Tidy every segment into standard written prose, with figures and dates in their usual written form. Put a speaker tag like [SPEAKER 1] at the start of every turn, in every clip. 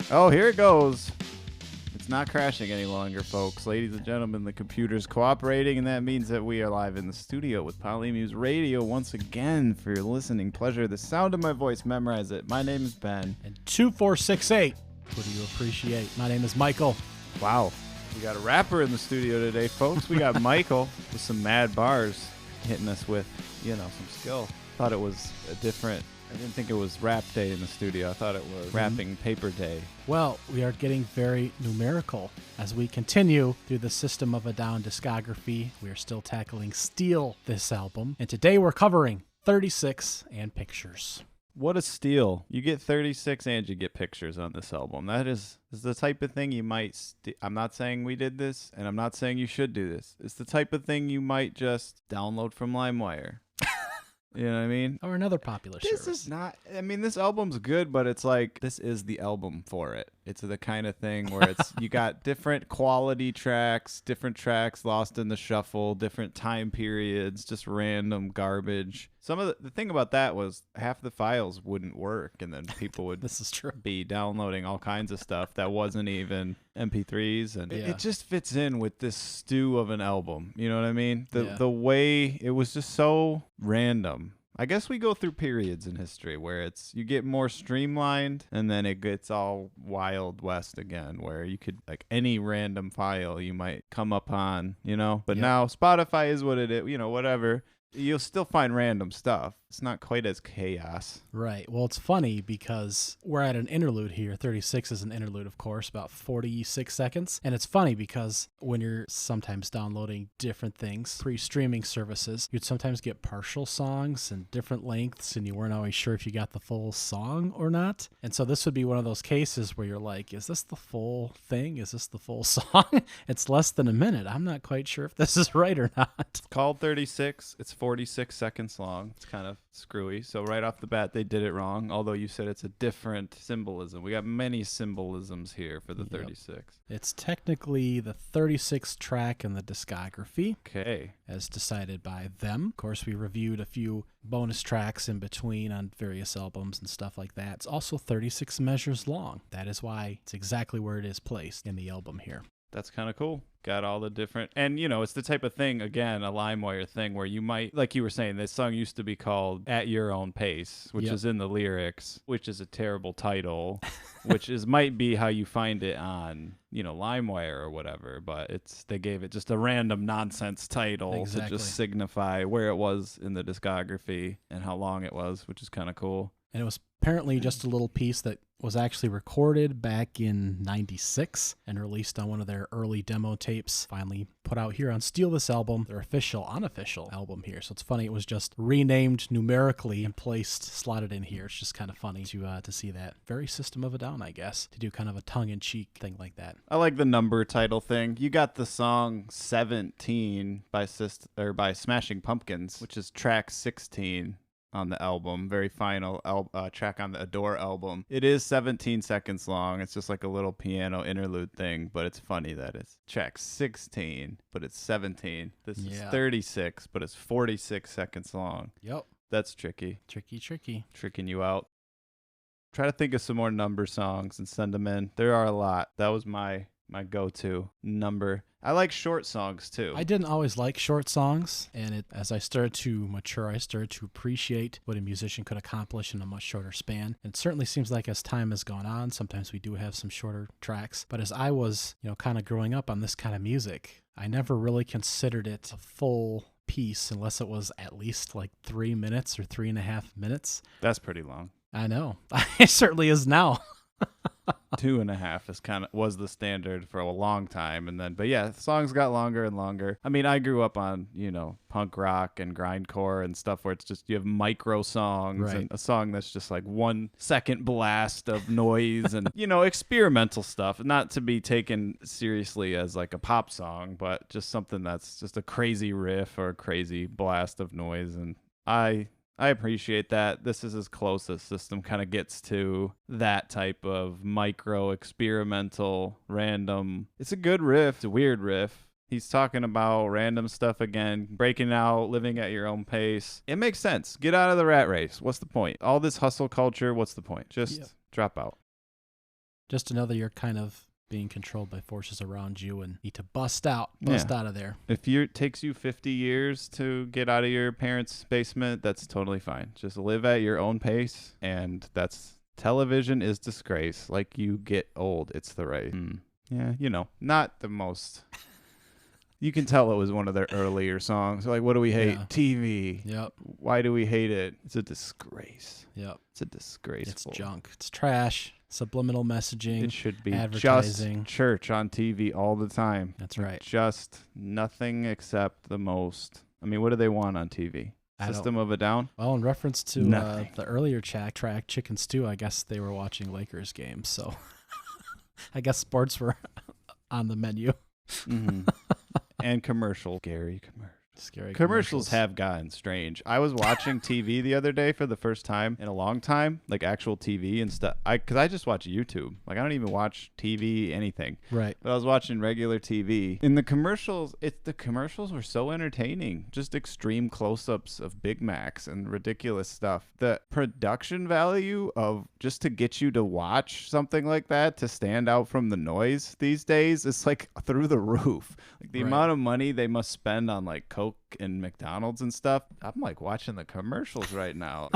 [SPEAKER 1] Oh, here it goes. It's not crashing any longer, folks. Ladies and gentlemen, the computer's cooperating, and that means that we are live in the studio with Polymuse Radio once again for your listening pleasure. The sound of my voice, memorize it. My name is Ben.
[SPEAKER 2] And 2468, what do you appreciate? My name is Michael.
[SPEAKER 1] Wow. We got a rapper in the studio today, folks. We got Michael with some mad bars hitting us with, some skill. Thought it was I didn't think it was rap day in the studio. I thought it was rapping paper day.
[SPEAKER 2] Well, we are getting very numerical as we continue through the System of a Down discography. We are still tackling Steal, this album. And today we're covering 36 and Pictures.
[SPEAKER 1] What a steal. You get 36 and you get Pictures on this album. That is the type of thing you might... I'm not saying we did this, and I'm not saying you should do this. It's the type of thing you might just download from Limewire. You know what I mean?
[SPEAKER 2] Or another popular service.
[SPEAKER 1] This is not... this album's good, but it's like, this is the album for it. It's the kind of thing where it's you got different quality tracks, different tracks lost in the shuffle, different time periods, just random garbage. Some of the thing about that was half the files wouldn't work, and then people would
[SPEAKER 2] This is true.
[SPEAKER 1] be downloading all kinds of stuff that wasn't even MP3s, and it just fits in with this stew of an album. You know what I mean? The way it was just so random. I guess we go through periods in history where you get more streamlined, and then it gets all Wild West again, where you could, like, any random file you might come upon, But now Spotify is what it is, whatever. You'll still find random stuff. It's not quite as chaos.
[SPEAKER 2] Right. Well, it's funny because we're at an interlude here. 36 is an interlude, of course, about 46 seconds. And it's funny because when you're sometimes downloading different things, pre-streaming services, you'd sometimes get partial songs and different lengths, and you weren't always sure if you got the full song or not. And so this would be one of those cases where you're like, is this the full thing? Is this the full song? It's less than a minute. I'm not quite sure if this is right or not.
[SPEAKER 1] It's called 36. It's 46 seconds long. It's kind of screwy. So right off the bat, they did it wrong, although you said it's a different symbolism. We got many symbolisms here for the 36.
[SPEAKER 2] It's technically the 36th track in the discography.
[SPEAKER 1] Okay.
[SPEAKER 2] As decided by them. Of course, we reviewed a few bonus tracks in between on various albums and stuff like that. It's also 36 measures long. That is why it's exactly where it is placed in the album here.
[SPEAKER 1] That's kind of cool. Got all the different... And, it's the type of thing, again, a LimeWire thing, where you might... Like you were saying, this song used to be called At Your Own Pace, which is in the lyrics, which is a terrible title, which might be how you find it on, LimeWire or whatever, but they gave it just a random nonsense title to just signify where it was in the discography and how long it was, which is kind of cool.
[SPEAKER 2] And it was apparently just a little piece that was actually recorded back in 96 and released on one of their early demo tapes, finally put out here on Steal This Album, their unofficial album here. So it's funny, it was just renamed numerically and slotted in here. It's just kind of funny to see that. Very System of a Down, I guess, to do kind of a tongue-in-cheek thing like that.
[SPEAKER 1] I like the number title thing. You got the song 17 by Smashing Pumpkins, which is track 16. On the album, very final track on the Adore album. It is 17 seconds long. It's just like a little piano interlude thing, but it's funny that it's track 16, but it's 17. This is 36, but it's 46 seconds long.
[SPEAKER 2] Yep.
[SPEAKER 1] That's tricky.
[SPEAKER 2] Tricky.
[SPEAKER 1] Tricking you out. Try to think of some more number songs and send them in. There are a lot. That was my go-to number. I like short songs too.
[SPEAKER 2] I didn't always like short songs, and as I started to mature, I started to appreciate what a musician could accomplish in a much shorter span. And it certainly seems like as time has gone on, sometimes we do have some shorter tracks. But as I was, kind of growing up on this kind of music, I never really considered it a full piece unless it was at least like 3 minutes or 3.5 minutes.
[SPEAKER 1] That's pretty long.
[SPEAKER 2] I know. It certainly is now.
[SPEAKER 1] 2.5 was the standard for a long time, but yeah, songs got longer and longer. I grew up on punk rock and grindcore and stuff where it's just you have micro songs and a song that's just like 1 second blast of noise and experimental stuff, not to be taken seriously as like a pop song, but just something that's just a crazy riff or a crazy blast of noise. And I appreciate that. This is as close as System kind of gets to that type of micro, experimental, random. It's a good riff. It's a weird riff. He's talking about random stuff again, breaking out, living at your own pace. It makes sense. Get out of the rat race. What's the point? All this hustle culture, what's the point? Just drop out.
[SPEAKER 2] Just to know that you're kind of being controlled by forces around you and need to bust out of there.
[SPEAKER 1] If it takes you 50 years to get out of your parents' basement, that's totally fine. Just live at your own pace, and television is disgrace. Like, you get old, it's the right. Yeah, not the most. You can tell it was one of their earlier songs. Like, what do we hate?
[SPEAKER 2] Yeah.
[SPEAKER 1] TV.
[SPEAKER 2] Yep.
[SPEAKER 1] Why do we hate it? It's a disgrace.
[SPEAKER 2] Yep.
[SPEAKER 1] It's a disgrace.
[SPEAKER 2] It's junk. It's trash. Subliminal messaging.
[SPEAKER 1] It should be
[SPEAKER 2] advertising.
[SPEAKER 1] Just church on TV all the time.
[SPEAKER 2] That's right.
[SPEAKER 1] Just nothing except the most. I mean, what do they want on TV? System of a Down?
[SPEAKER 2] Well, in reference to the earlier track, Chicken Stew, I guess they were watching Lakers games. So I guess sports were on the menu.
[SPEAKER 1] Mm-hmm. And commercial.
[SPEAKER 2] Scary
[SPEAKER 1] commercials have gotten strange. I was watching TV the other day for the first time in a long time, like actual TV and stuff. Because I just watch YouTube. Like, I don't even watch TV, anything.
[SPEAKER 2] Right.
[SPEAKER 1] But I was watching regular TV. In the commercials, the commercials were so entertaining. Just extreme close-ups of Big Macs and ridiculous stuff. The production value of just to get you to watch something like that, to stand out from the noise these days, is like through the roof. Like, the amount of money they must spend on like Coke and McDonald's and stuff. I'm like watching the commercials right now.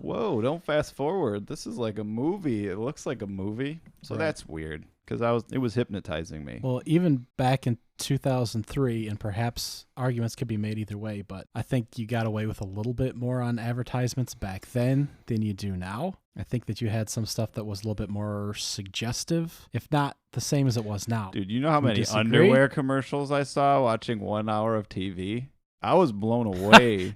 [SPEAKER 1] Whoa, don't fast forward. This is like a movie. It looks like a movie. So that's weird, because it was hypnotizing me.
[SPEAKER 2] Well, even back in 2003, and perhaps arguments could be made either way, but I think you got away with a little bit more on advertisements back then than you do now. I think that you had some stuff that was a little bit more suggestive, if not the same as it was now.
[SPEAKER 1] Dude, you know how many underwear commercials I saw watching 1 hour of TV? I was blown away.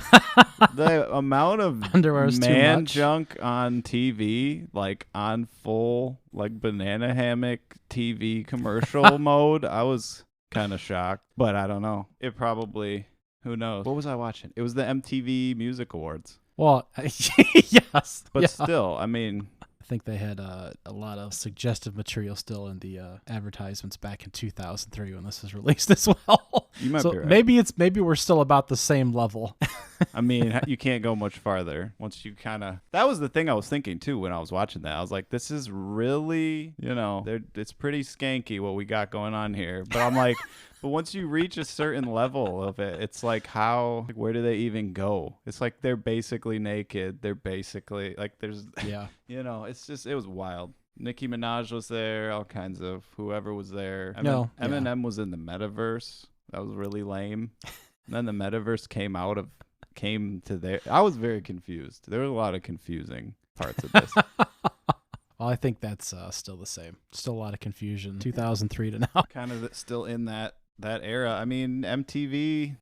[SPEAKER 1] The amount of man junk on TV, like on full, like banana hammock TV commercial mode, I was kind of shocked. But I don't know. It probably, who knows? What was I watching? It was the MTV Music Awards.
[SPEAKER 2] Well, yes.
[SPEAKER 1] But still, I mean,
[SPEAKER 2] I think they had a lot of suggestive material still in the advertisements back in 2003 when this was released as well.
[SPEAKER 1] You might be right.
[SPEAKER 2] Maybe we're still about the same level.
[SPEAKER 1] I mean, you can't go much farther once you kind of. That was the thing I was thinking too when I was watching that. I was like, this is really, it's pretty skanky what we got going on here. But I'm like, but once you reach a certain level of it, it's like where do they even go? It's like they're basically naked. They're basically like there's, it's just, it was wild. Nicki Minaj was there, all kinds of whoever was there. Eminem was in the metaverse. That was really lame. And then the metaverse came to there. I was very confused. There were a lot of confusing parts of this.
[SPEAKER 2] Well, I think that's still the same. Still a lot of confusion. 2003 to now.
[SPEAKER 1] Kind of still in that era. I mean, MTV,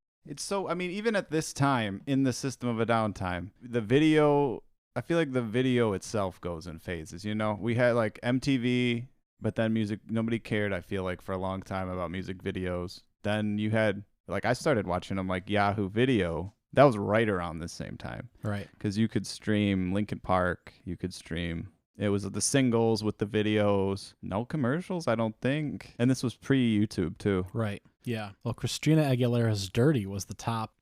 [SPEAKER 1] even at this time, in the System of a Downtime, the video, I feel like the video itself goes in phases, We had like MTV, but then music, nobody cared, I feel like, for a long time about music videos. Then you had, like, I started watching them like Yahoo Video. That was right around the same time.
[SPEAKER 2] Right.
[SPEAKER 1] Because you could stream Linkin Park. It was the singles with the videos. No commercials, I don't think. And this was pre-YouTube, too.
[SPEAKER 2] Right. Yeah. Well, Christina Aguilera's Dirty was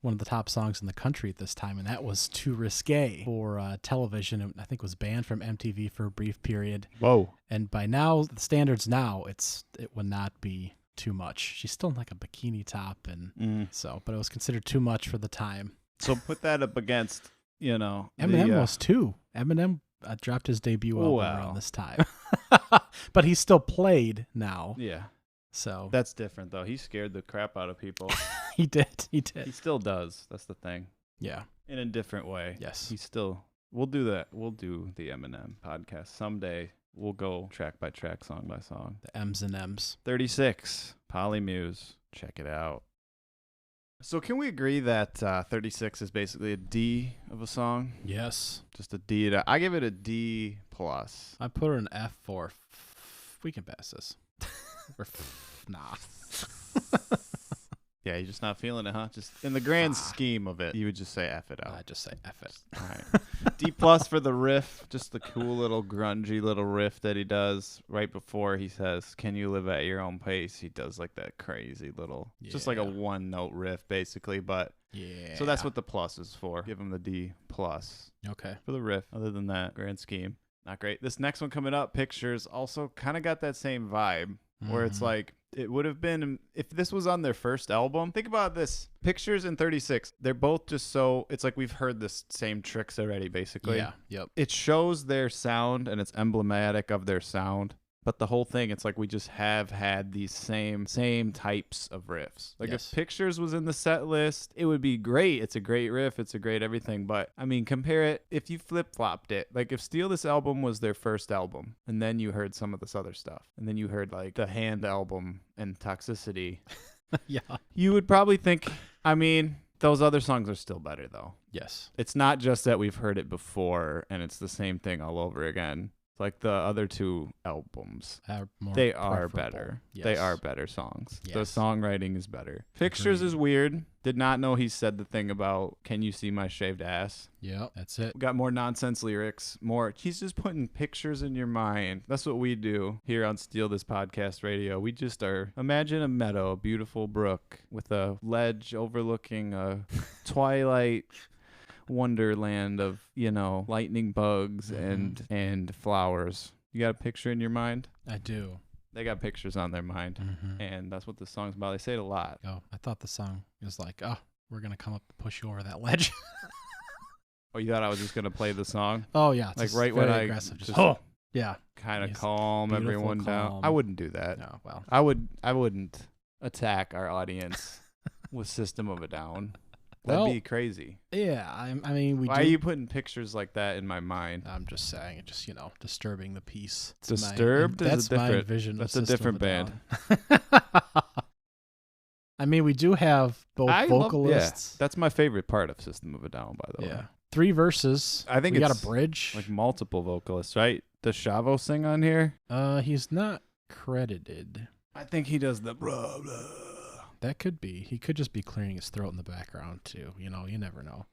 [SPEAKER 2] one of the top songs in the country at this time, and that was too risque for television. It, I think, was banned from MTV for a brief period.
[SPEAKER 1] Whoa.
[SPEAKER 2] And by now, the standards now, it would not be too much. She's still in like a bikini top, and but it was considered too much for the time.
[SPEAKER 1] So put that up against,
[SPEAKER 2] Eminem was too. Eminem dropped his debut album around this time. But he still played now.
[SPEAKER 1] Yeah.
[SPEAKER 2] So
[SPEAKER 1] that's different, though. He scared the crap out of people.
[SPEAKER 2] He did. He
[SPEAKER 1] still does. That's the thing.
[SPEAKER 2] Yeah.
[SPEAKER 1] In a different way.
[SPEAKER 2] Yes.
[SPEAKER 1] We'll do that. We'll do the Eminem podcast someday. We'll go track by track, song by song.
[SPEAKER 2] The M's and M's.
[SPEAKER 1] 36, Polymuse. Check it out. So can we agree that 36 is basically a D of a song?
[SPEAKER 2] Yes.
[SPEAKER 1] Just a D. I give it a D+.
[SPEAKER 2] I put her an F for. We can pass this. Nah.
[SPEAKER 1] Yeah, you're just not feeling it, huh? Just in the grand scheme of it, you would just say F it out.
[SPEAKER 2] I'd just say F it.
[SPEAKER 1] All right. D+ for the riff, just the cool little grungy little riff that he does right before he says, "Can you live at your own pace?" He does like that crazy little, just like a one-note riff basically, but so that's what the plus is for. Give him the D+.
[SPEAKER 2] Okay.
[SPEAKER 1] For the riff. Other than that, grand scheme. Not great. This next one coming up, Pictures, also kind of got that same vibe where it's like, it would have been, if this was on their first album, think about this. Pictures and 36, they're both just so, it's like we've heard the same tricks already, basically.
[SPEAKER 2] Yeah, yep.
[SPEAKER 1] It shows their sound and it's emblematic of their sound. But the whole thing, it's like we just have had these same types of riffs. Like if Pictures was in the set list, it would be great. It's a great riff. It's a great everything. But I mean, compare it. If you flip-flopped it, like if Steal This Album was their first album, and then you heard some of this other stuff, and then you heard like the Hand album and Toxicity,
[SPEAKER 2] yeah,
[SPEAKER 1] you would probably think, I mean, those other songs are still better though.
[SPEAKER 2] Yes.
[SPEAKER 1] It's not just that we've heard it before and it's the same thing all over again. Like the other two albums, they are better. Yes. They are better songs. Yes. The songwriting is better. Pictures is weird. Did not know he said the thing about, can you see my shaved ass?
[SPEAKER 2] Yeah, that's it.
[SPEAKER 1] We got more nonsense lyrics. He's just putting pictures in your mind. That's what we do here on Steal This Podcast Radio. We just imagine a meadow, a beautiful brook with a ledge overlooking a twilight wonderland of, lightning bugs and flowers. You got a picture in your mind?
[SPEAKER 2] I do.
[SPEAKER 1] They got pictures on their mind, and that's what the song's about. They say it a lot.
[SPEAKER 2] Oh, I thought the song was like, oh, we're going to come up and push you over that ledge.
[SPEAKER 1] Oh, you thought I was just going to play the song?
[SPEAKER 2] Oh, yeah.
[SPEAKER 1] Like right when I
[SPEAKER 2] aggressive.
[SPEAKER 1] just
[SPEAKER 2] yeah.
[SPEAKER 1] kind of calm everyone down. I wouldn't do that.
[SPEAKER 2] No, well.
[SPEAKER 1] I wouldn't attack our audience with System of a Down. That'd be crazy.
[SPEAKER 2] Yeah, I mean,
[SPEAKER 1] Why are you putting pictures like that in my mind?
[SPEAKER 2] I'm just saying, just disturbing the peace.
[SPEAKER 1] Disturbed?
[SPEAKER 2] That's my vision.
[SPEAKER 1] That's a different band.
[SPEAKER 2] I mean, we do have both vocalists.
[SPEAKER 1] That's my favorite part of System of a Down, by the way.
[SPEAKER 2] 3 verses.
[SPEAKER 1] I think
[SPEAKER 2] we
[SPEAKER 1] it's
[SPEAKER 2] got a bridge.
[SPEAKER 1] Like multiple vocalists, right? Does Chavo sing on here?
[SPEAKER 2] He's not credited.
[SPEAKER 1] I think he does the blah blah.
[SPEAKER 2] That could be. He could just be clearing his throat in the background, too. You never know.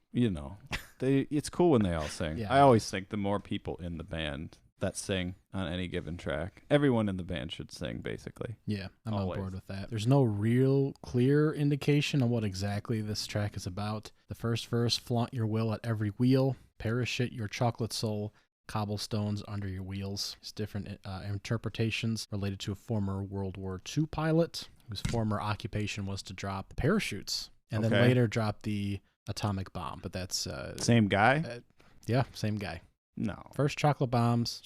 [SPEAKER 1] It's cool when they all sing.
[SPEAKER 2] Yeah.
[SPEAKER 1] I always think the more people in the band that sing on any given track, everyone in the band should sing, basically.
[SPEAKER 2] Yeah, I'm on board with that. There's no real clear indication on what exactly this track is about. The first verse, flaunt your will at every wheel, parachute your chocolate soul, cobblestones under your wheels. It's different interpretations related to a former World War II pilot whose former occupation was to drop parachutes and then later drop the atomic bomb. But that's...
[SPEAKER 1] same guy?
[SPEAKER 2] Yeah, same guy.
[SPEAKER 1] No.
[SPEAKER 2] First chocolate bombs.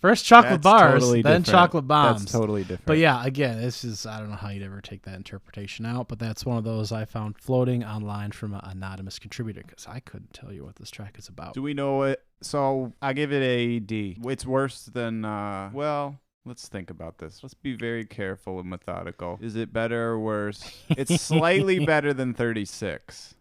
[SPEAKER 2] First chocolate bars,
[SPEAKER 1] totally
[SPEAKER 2] then
[SPEAKER 1] different.
[SPEAKER 2] chocolate bombs.
[SPEAKER 1] That's totally different.
[SPEAKER 2] But yeah, again, I don't know how you'd ever take that interpretation out, but that's one of those I found floating online from an anonymous contributor because I couldn't tell you what this track is about.
[SPEAKER 1] Do we know it? So I give it a D. It's worse than, let's think about this. Let's be very careful and methodical. Is it better or worse? It's slightly better than 36.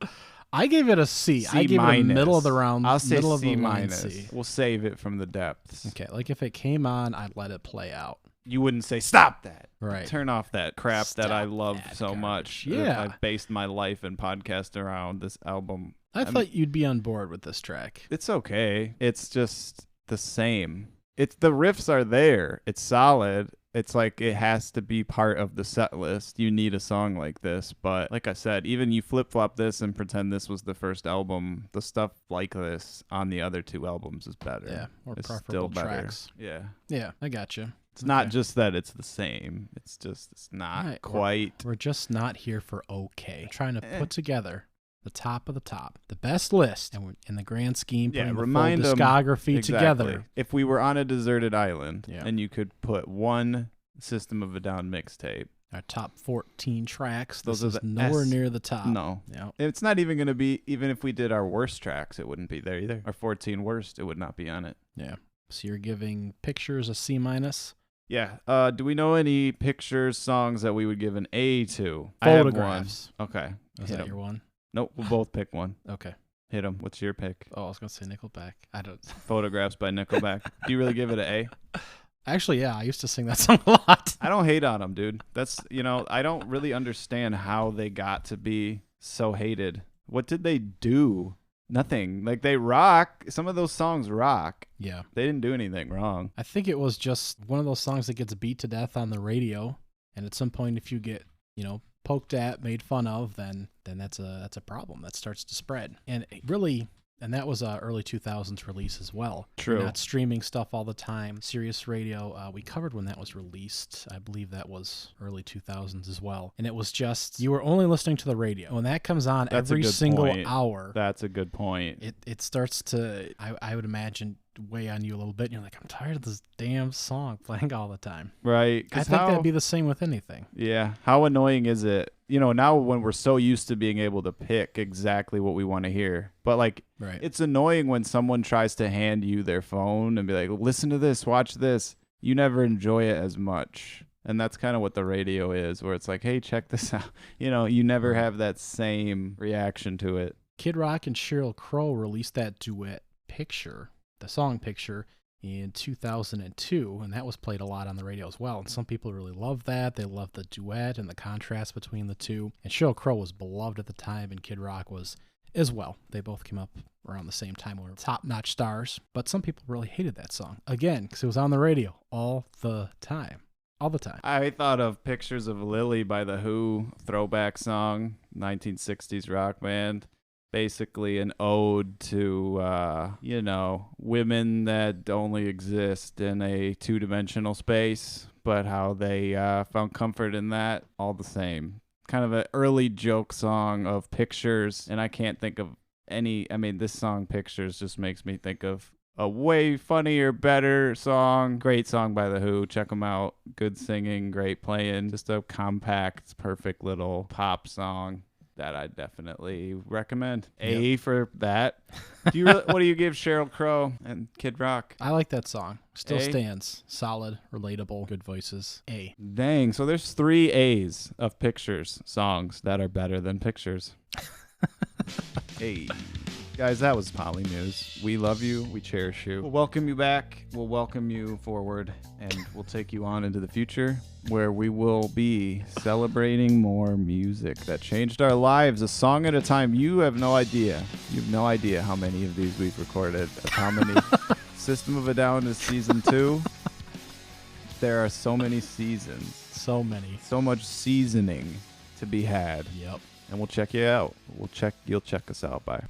[SPEAKER 2] I gave it a C. I gave it a middle of the round.
[SPEAKER 1] I'll say
[SPEAKER 2] middle
[SPEAKER 1] C
[SPEAKER 2] of the
[SPEAKER 1] minus.
[SPEAKER 2] C.
[SPEAKER 1] We'll save it from the depths.
[SPEAKER 2] Okay, like if it came on, I'd let it play out.
[SPEAKER 1] You wouldn't say, stop that.
[SPEAKER 2] Right.
[SPEAKER 1] Turn off that crap that I love so
[SPEAKER 2] garbage.
[SPEAKER 1] much.
[SPEAKER 2] Yeah.
[SPEAKER 1] I've based my life and podcast around this album.
[SPEAKER 2] I thought you'd be on board with this track.
[SPEAKER 1] It's okay. It's just the same. The riffs are there. It's solid. It's like it has to be part of the set list. You need a song like this. But like I said, even you flip-flop this and pretend this was the first album, the stuff like this on the other 2 albums is better.
[SPEAKER 2] Yeah, or
[SPEAKER 1] it's
[SPEAKER 2] preferable
[SPEAKER 1] still better.
[SPEAKER 2] tracks.
[SPEAKER 1] Yeah.
[SPEAKER 2] Yeah, I got you.
[SPEAKER 1] It's not just that it's the same. It's just it's not quite.
[SPEAKER 2] We're just not here for okay. We're trying to put together the top of the top, the best list, and in the grand scheme, putting the full discography together.
[SPEAKER 1] If we were on a deserted island and you could put one System of a Down mixtape,
[SPEAKER 2] our top 14 tracks,
[SPEAKER 1] those
[SPEAKER 2] is nowhere near the top.
[SPEAKER 1] No. It's not even going to be, even if we did our worst tracks, it wouldn't be there either. Our 14 worst, it would not be on it.
[SPEAKER 2] Yeah. So you're giving Pictures a C minus?
[SPEAKER 1] Yeah. Do we know any Pictures songs that we would give an A to?
[SPEAKER 2] Photographs.
[SPEAKER 1] I have one. Okay.
[SPEAKER 2] Is that your one?
[SPEAKER 1] Nope. We'll both pick one.
[SPEAKER 2] Okay.
[SPEAKER 1] Hit them. What's your pick?
[SPEAKER 2] Oh, I was going to say Nickelback. I don't.
[SPEAKER 1] Photographs by Nickelback. Do you really give it an A?
[SPEAKER 2] Actually, yeah. I used to sing that song a lot.
[SPEAKER 1] I don't hate on them, dude. That's, I don't really understand how they got to be so hated. What did they do? Nothing. Like, they rock. Some of those songs rock.
[SPEAKER 2] Yeah.
[SPEAKER 1] They didn't do anything wrong.
[SPEAKER 2] I think it was just one of those songs that gets beat to death on the radio. And at some point, if you get, poked at, made fun of, then that's a problem that starts to spread. And really, And that was a early 2000s release as well.
[SPEAKER 1] True.
[SPEAKER 2] Not streaming stuff all the time. Sirius Radio, we covered when that was released. I believe that was early 2000s as well. And it was just, you were only listening to the radio. When that comes on every single hour.
[SPEAKER 1] That's a good point.
[SPEAKER 2] It starts to, I would imagine, weigh on you a little bit. And you're like, I'm tired of this damn song playing all the time.
[SPEAKER 1] Right.
[SPEAKER 2] I think that'd be the same with anything.
[SPEAKER 1] Yeah. How annoying is it? You know, now when we're so used to being able to pick exactly what we want to hear. But like, It's annoying when someone tries to hand you their phone and be like, listen to this, watch this. You never enjoy it as much. And that's kind of what the radio is, where it's like, hey, check this out. You know, you never have that same reaction to it.
[SPEAKER 2] Kid Rock and Sheryl Crow released that duet Picture, the song Picture, in 2002, and that was played a lot on the radio as well. And some people really loved that. They loved the duet and the contrast between the two. And Sheryl Crow was beloved at the time, and Kid Rock was as well. They both came up around the same time, were top-notch stars. But some people really hated that song, again, because it was on the radio all the time. All the time.
[SPEAKER 1] I thought of Pictures of Lily by The Who, throwback song, 1960s rock band. Basically an ode to, you know, women that only exist in a two-dimensional space, but how they found comfort in that all the same. Kind of an early joke song of pictures, and I can't think of any, I mean, this song Pictures just makes me think of a way funnier, better song. Great song by The Who. Check them out. Good singing, great playing. Just a compact, perfect little pop song that I definitely recommend. A for that. What do you give Sheryl Crow and Kid Rock?
[SPEAKER 2] I like that song. Still stands. Solid, relatable, good voices. A.
[SPEAKER 1] Dang. So there's 3 A's of Pictures songs that are better than Pictures. Hey. Guys, that was Poly News. We love you. We cherish you. We'll welcome you back. We'll welcome you forward, and we'll take you on into the future where we will be celebrating more music that changed our lives a song at a time. You have no idea. You have no idea how many of these we've recorded, of how many. System of a Down is season 2. There are so many seasons.
[SPEAKER 2] So many.
[SPEAKER 1] So much seasoning to be had.
[SPEAKER 2] Yep.
[SPEAKER 1] And we'll check you out. You'll check us out. Bye.